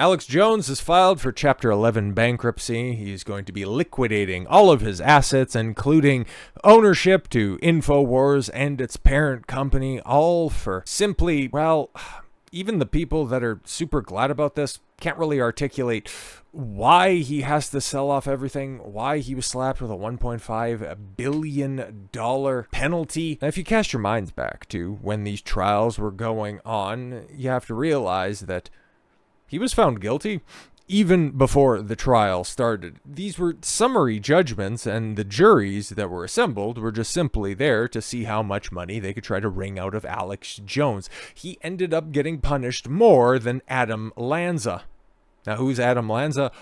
Alex Jones has filed for Chapter 11 bankruptcy. He's going to be liquidating all of his assets, including ownership to InfoWars and its parent company, all for simply, well, even the people that are super glad about this can't really articulate why he has to sell off everything, why he was slapped with a $1.5 billion penalty. Now, if you cast your minds back to when these trials were going on, you have to realize that he was found guilty even before the trial started. These were summary judgments, and the juries that were assembled were just simply there to see how much money they could try to wring out of Alex Jones. He ended up getting punished more than Adam Lanza. Now, who's Adam Lanza?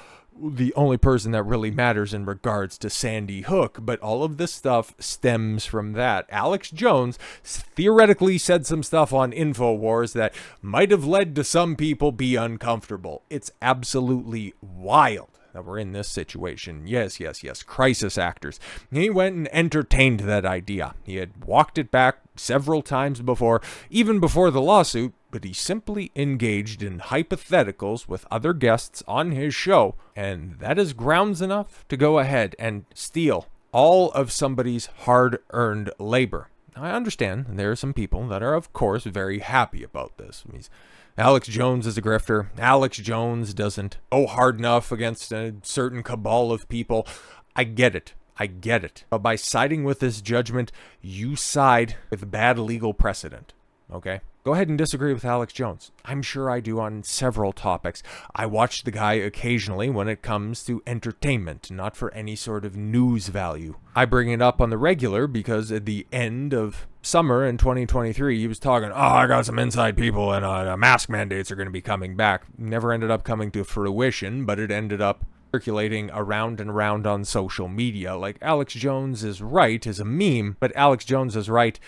The only person that really matters in regards to Sandy Hook, but all of this stuff stems from that. Alex Jones theoretically said some stuff on InfoWars that might have led to some people be uncomfortable. It's absolutely wild that we're in this situation. Yes, crisis actors. He went and entertained that idea. He had walked it back several times before, even before the lawsuit, but he simply engaged in hypotheticals with other guests on his show, and that is grounds enough to go ahead and steal all of somebody's hard-earned labor. Now, I understand there are some people that are, of course, very happy about this. Alex Jones is a grifter. Alex Jones doesn't go hard enough against a certain cabal of people. I get it. But by siding with this judgment, you side with bad legal precedent. Okay? Go ahead and disagree with Alex Jones. I'm sure I do on several topics. I watch the guy occasionally when it comes to entertainment, not for any sort of news value. I bring it up on the regular because at the end of summer in 2023, he was talking, I got some inside people and mask mandates are going to be coming back. Never ended up coming to fruition, but it ended up circulating around and around on social media. Like, Alex Jones is right is a meme, but Alex Jones is right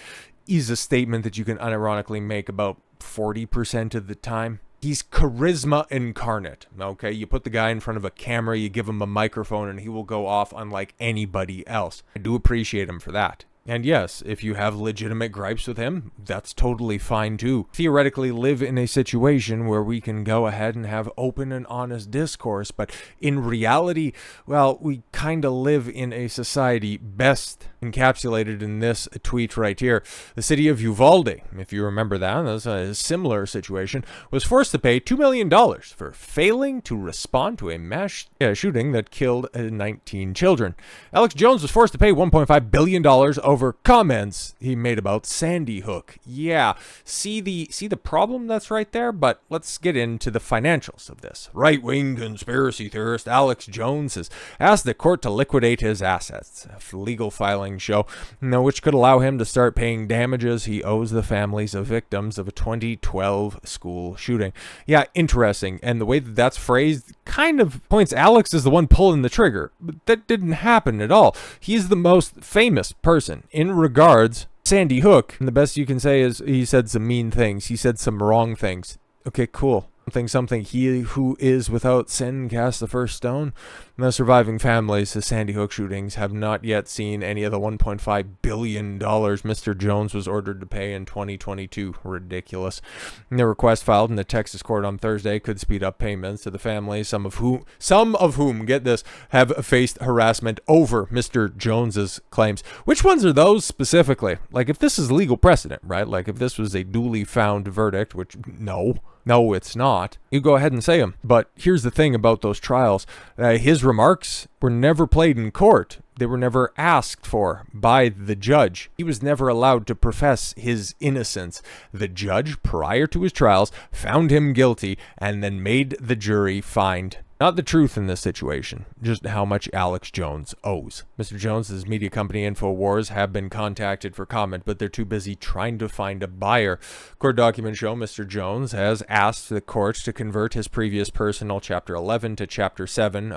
is a statement that you can unironically make about 40% of the time. He's charisma incarnate, okay? You put the guy in front of a camera, you give him a microphone, and he will go off unlike anybody else. I do appreciate him for that. And yes, if you have legitimate gripes with him, that's totally fine too. Theoretically live in a situation where we can go ahead and have open and honest discourse, but in reality, well, we kind of live in a society best encapsulated in this tweet right here. The city of Uvalde, if you remember that's a similar situation, was forced to pay $2 million for failing to respond to a mass shooting that killed 19 children. Alex Jones was forced to pay $1.5 billion over comments he made about Sandy Hook. Yeah, see the problem that's right there? But let's get into the financials of this. Right-wing conspiracy theorist Alex Jones has asked the court to liquidate his assets. A legal filing show, which could allow him to start paying damages he owes the families of victims of a 2012 school shooting. Yeah, interesting. And the way that that's phrased kind of points Alex as the one pulling the trigger. But that didn't happen at all. He's the most famous person in regards Sandy Hook. And the best you can say is he said some mean things. He said some wrong things. Okay, cool. Something, he who is without sin cast the first stone. And the surviving families of Sandy Hook shootings have not yet seen any of the $1.5 billion Mr. Jones was ordered to pay in 2022. Ridiculous. And the request filed in the Texas court on Thursday could speed up payments to the families, some of whom, get this, have faced harassment over Mr. Jones's claims. Which ones are those specifically? Like, if this is legal precedent, right? Like, if this was a duly found verdict, which no, it's not. You go ahead and say them. But here's the thing about those trials. His remarks were never played in court. They were never asked for by the judge. He was never allowed to profess his innocence. The judge, prior to his trials, found him guilty and then made the jury find not the truth in this situation, just how much Alex Jones owes. Mr. Jones's media company InfoWars have been contacted for comment, but they're too busy trying to find a buyer. Court documents show Mr. Jones has asked the court to convert his previous personal Chapter 11 to Chapter 7,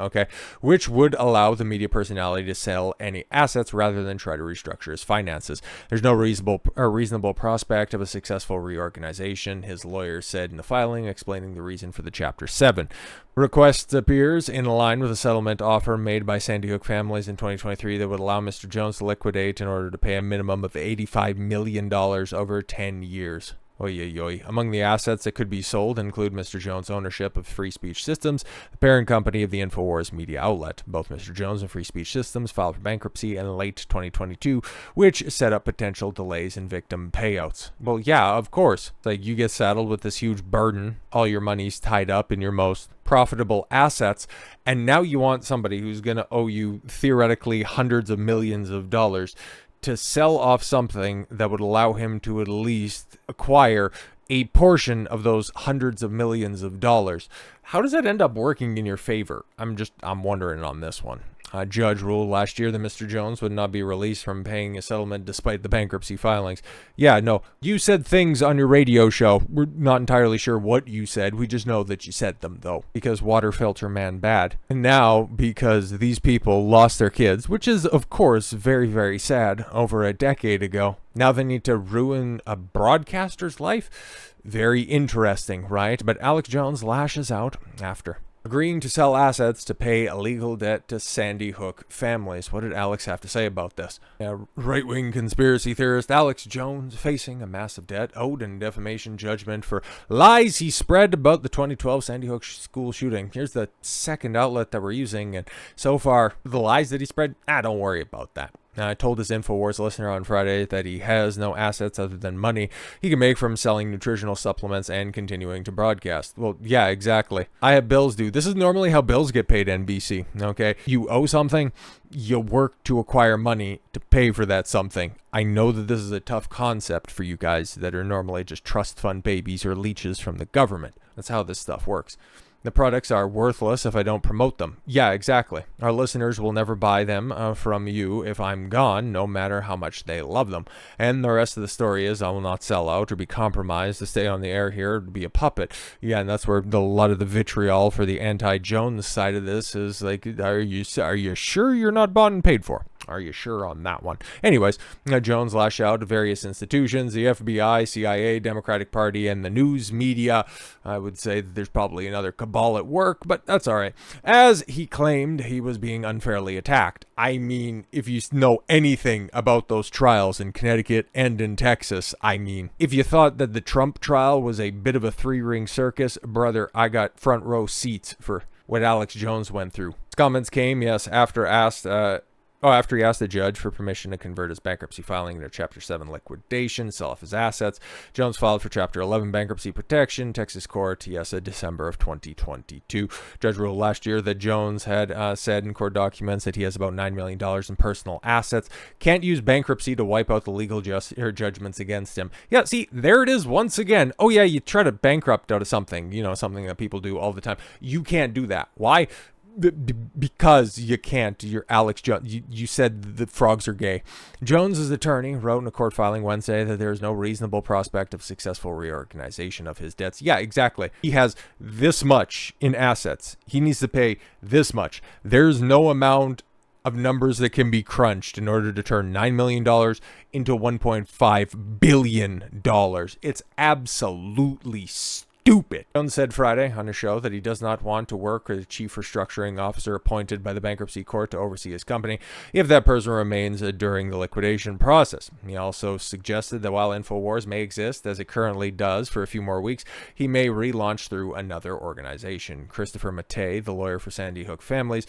which would allow the media personality to sell any assets rather than try to restructure his finances. There's no reasonable prospect of a successful reorganization, his lawyer said in the filing, explaining the reason for the Chapter 7. Request appears in line with a settlement offer made by Sandy Hook families in 2023 that would allow Mr. Jones to liquidate in order to pay a minimum of $85 million over 10 years. Oy, oy, oy. Among the assets that could be sold include Mr. Jones' ownership of Free Speech Systems, the parent company of the InfoWars media outlet. Both Mr. Jones and Free Speech Systems filed for bankruptcy in late 2022, which set up potential delays in victim payouts. Well, yeah, of course. It's like you get saddled with this huge burden. All your money's tied up in your most profitable assets, and now you want somebody who's going to owe you theoretically hundreds of millions of dollars to sell off something that would allow him to at least acquire a portion of those hundreds of millions of dollars. How does that end up working in your favor? I'm wondering on this one. A judge ruled last year that Mr. Jones would not be released from paying a settlement despite the bankruptcy filings. Yeah, no, you said things on your radio show. We're not entirely sure what you said. We just know that you said them, though, because water filter man bad. And now, because these people lost their kids, which is, of course, very, very sad, over a decade ago, now they need to ruin a broadcaster's life? Very interesting, right? But Alex Jones lashes out after agreeing to sell assets to pay a legal debt to Sandy Hook families. What did Alex have to say about this? Right-wing conspiracy theorist Alex Jones facing a massive debt owed in defamation judgment for lies he spread about the 2012 Sandy Hook school shooting. Here's the second outlet that we're using, and so far, the lies that he spread, don't worry about that. Now, I told his InfoWars listener on Friday that he has no assets other than money he can make from selling nutritional supplements and continuing to broadcast. Well, yeah, exactly. I have bills due. This is normally how bills get paid, NBC, okay? You owe something, you work to acquire money to pay for that something. I know that this is a tough concept for you guys that are normally just trust fund babies or leeches from the government. That's how this stuff works. The products are worthless if I don't promote them. Yeah, exactly. Our listeners will never buy them from you if I'm gone, no matter how much they love them. And the rest of the story is I will not sell out or be compromised to stay on the air here, to be a puppet. Yeah, and that's where a lot of the vitriol for the anti-Jones side of this is like, are you sure you're not bought and paid for? Are you sure on that one? Anyways, Jones lashed out at various institutions, the FBI, CIA, Democratic Party, and the news media. I would say that there's probably another cabal at work, but that's all right. As he claimed he was being unfairly attacked. I mean, if you know anything about those trials in Connecticut and in Texas, if you thought that the Trump trial was a bit of a three-ring circus, brother, I got front row seats for what Alex Jones went through. His comments came, yes, after he asked the judge for permission to convert his bankruptcy filing into Chapter 7 liquidation, sell off his assets. Jones filed for Chapter 11 bankruptcy protection, Texas court, December of 2022. Judge ruled last year that Jones had said in court documents that he has about $9 million in personal assets. Can't use bankruptcy to wipe out the legal judgments against him. Yeah, see, there it is once again. Oh yeah, you try to bankrupt out of something, something that people do all the time. You can't do that. Why? Because you can't. You're Alex Jones. You said the frogs are gay. Jones's attorney wrote in a court filing Wednesday that there is no reasonable prospect of successful reorganization of his debts. Yeah, exactly. He has this much in assets. He needs to pay this much. There's no amount of numbers that can be crunched in order to turn $9 million into $1.5 billion. It's absolutely stupid. Jones said Friday on his show that he does not want to work as a chief restructuring officer appointed by the bankruptcy court to oversee his company if that person remains during the liquidation process. He also suggested that while InfoWars may exist, as it currently does, for a few more weeks, he may relaunch through another organization. Christopher Mattei, the lawyer for Sandy Hook families,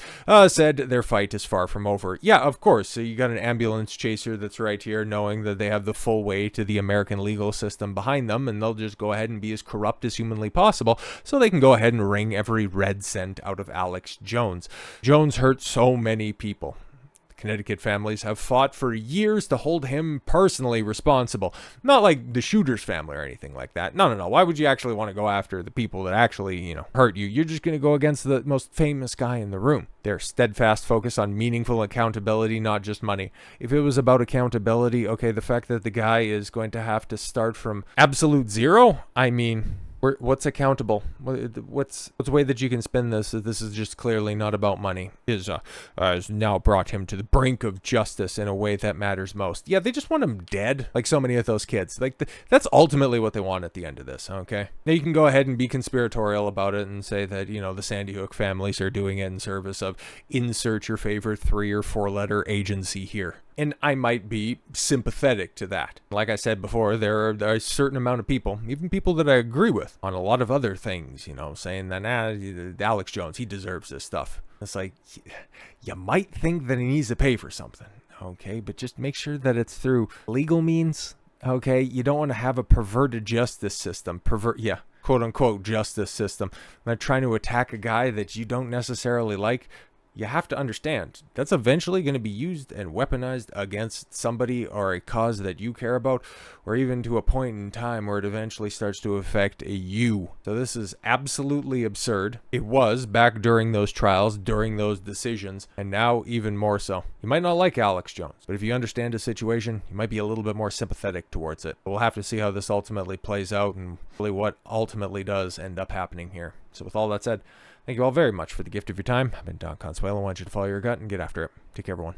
said their fight is far from over. Yeah, of course. So you got an ambulance chaser that's right here knowing that they have the full weight of the American legal system behind them, and they'll just go ahead and be as corrupt as humanly possible so they can go ahead and wring every red cent out of Alex Jones. Jones hurt so many people. The Connecticut families have fought for years to hold him personally responsible. Not like the shooter's family or anything like that. No. Why would you actually want to go after the people that actually, hurt you? You're just going to go against the most famous guy in the room. Their steadfast focus on meaningful accountability, not just money. If it was about accountability, okay, the fact that the guy is going to have to start from absolute zero, What's accountable? What's a way that you can spin this? This is just clearly not about money. Has now brought him to the brink of justice in a way that matters most. Yeah, they just want him dead, like so many of those kids. Like that's ultimately what they want at the end of this. Okay, now you can go ahead and be conspiratorial about it and say that the Sandy Hook families are doing it in service of insert your favorite 3 or 4 letter agency here. And I might be sympathetic to that. Like I said before, there are a certain amount of people, even people that I agree with on a lot of other things, saying that, Alex Jones, he deserves this stuff. It's like, you might think that he needs to pay for something, okay? But just make sure that it's through legal means, okay? You don't want to have a perverted justice system. Quote unquote justice system. Not trying to attack a guy that you don't necessarily like. You have to understand that's eventually going to be used and weaponized against somebody or a cause that you care about, or even to a point in time where it eventually starts to affect you. So this is absolutely absurd. It was back during those trials, during those decisions, and now even more so. You might not like Alex Jones, but if you understand his situation, you might be a little bit more sympathetic towards it. We'll have to see how this ultimately plays out and really what ultimately does end up happening here. So with all that said, thank you all very much for the gift of your time. I've been Don Consuelo. I want you to follow your gut and get after it. Take care, everyone.